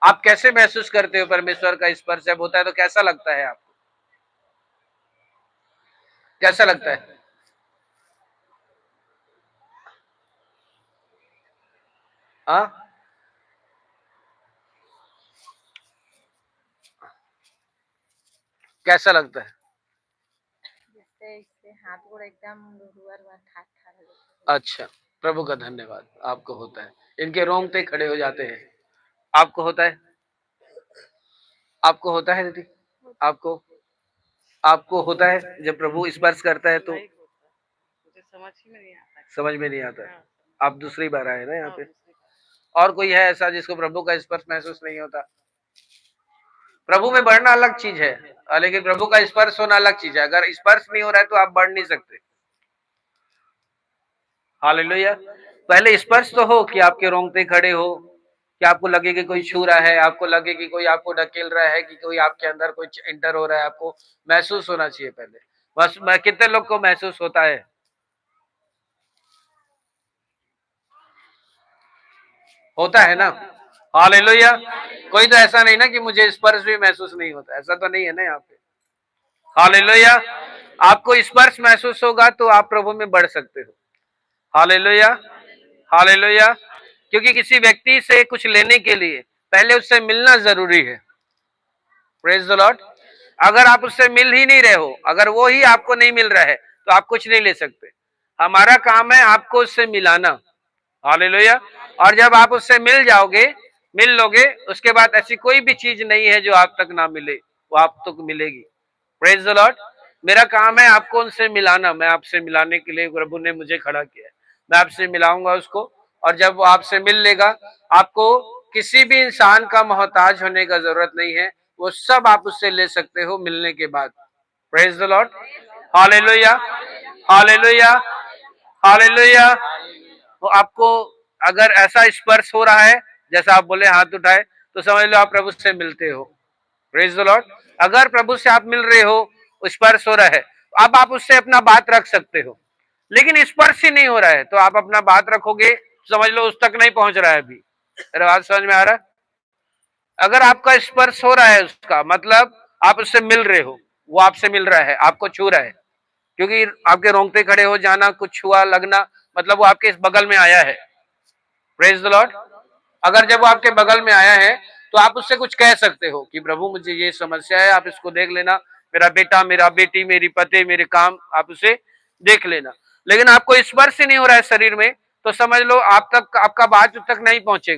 आप कैसे महसूस करते हो परमेश्वर का स्पर्श जब होता है तो कैसा लगता है आपको? कैसा लगता है? हाँ, कैसा लगता है? जिससे इससे हाथ गोड़ एकदम रुआ-रुआ ठाठ-ठाठ हो जाता है। अच्छा, प्रभु का धन्यवाद। आपको होता है, इनके रोंगटे खड़े हो जाते हैं। आपको होता है? आपको होता है दीदी? आपको आपको होता है जब प्रभु स्पर्श करता है तो? नहीं होता, मुझे समझ ही में नहीं आता। समझ में नहीं आता है। हाँ, आप दूसरी बार आए ना यहाँ हाँ, पे? दूसरी बार। और कोई है ऐसा जिसको प्रभु का स्पर्श महसूस नहीं होता? प्रभु में बढ़ना अलग चीज है, लेकिन प्रभु का स्पर्श होना अलग चीज है। अगर स्पर्श नहीं हो रहा है तो आप बढ़ नहीं सकते। हालेलुया। पहले स्पर्श तो हो कि आपके रोंगटे खड़े हो, कि आपको लगे कि कोई छू रहा है, आपको लगे कि कोई आपको ढकेल रहा है, कि कोई आपके अंदर कुछ एंटर हो रहा है, आपको महसूस होना चाहिए पहले। बस मैं कितने लोग को महसूस होता है? होता है ना? हालेलुया। कोई तो ऐसा नहीं ना कि मुझे स्पर्श भी महसूस नहीं होता, ऐसा तो नहीं है ना यहाँ पे। हालेलुया। आपको स्पर्श महसूस होगा तो आप प्रभु में बढ़ सकते हो। Hallelujah, hallelujah. क्योंकि किसी व्यक्ति से कुछ लेने के लिए पहले उससे मिलना जरूरी है। Praise the Lord. अगर आप उससे मिल ही नहीं रहे हो, अगर वो ही आपको नहीं मिल रहा है तो आप कुछ नहीं ले सकते। हमारा काम है आपको उससे मिलाना। हालेलुया। और जब आप उससे मिल जाओगे, मिल लोगे, उसके बाद ऐसी कोई भी चीज नहीं है जो आप तक ना मिले, वो आप तक मिलेगी। Praise the Lord. मेरा काम है आपको उनसे मिलाना। मैं आपसे मिलाने के लिए प्रभु ने मुझे खड़ा किया है। मैं आपसे मिलाऊंगा उसको, और जब वो आपसे मिल लेगा, आपको किसी भी इंसान का मोहताज होने का जरूरत नहीं है। वो सब आप उससे ले सकते हो मिलने के बाद। Praise the Lord. Hallelujah, hallelujah, hallelujah. तो आपको अगर ऐसा स्पर्श हो रहा है, जैसा आप बोले हाथ उठाए, तो समझ लो आप प्रभु से मिलते हो। Praise the Lord. अगर प्रभु से आप मिल रहे हो, स्पर्श हो रहा है, तो अब आप उससे अपना बात रख सकते हो। लेकिन स्पर्श ही नहीं हो रहा है तो आप अपना बात रखोगे, समझ लो उस तक नहीं पहुंच रहा है अभी। मेरा बात समझ में आ रहा है? अगर आपका स्पर्श हो रहा है, उसका मतलब आप उससे मिल रहे हो, वो आपसे मिल रहा है, आपको छू रहा है। क्योंकि आपके रोंगटे खड़े हो जाना, कुछ छुआ लगना, मतलब वो आपके इस बगल में आया है। Praise the Lord. अगर जब वो आपके बगल में आया है तो आप उससे कुछ कह सकते हो कि प्रभु मुझे ये समस्या है, आप इसको देख लेना। मेरा बेटा, मेरा बेटी, मेरी पति, मेरे काम, आप उसे देख लेना। लेकिन आपको स्पर्श ही नहीं हो रहा है शरीर में, तो समझ लो आप तक आपका बात तक नहीं पहुंचेगा।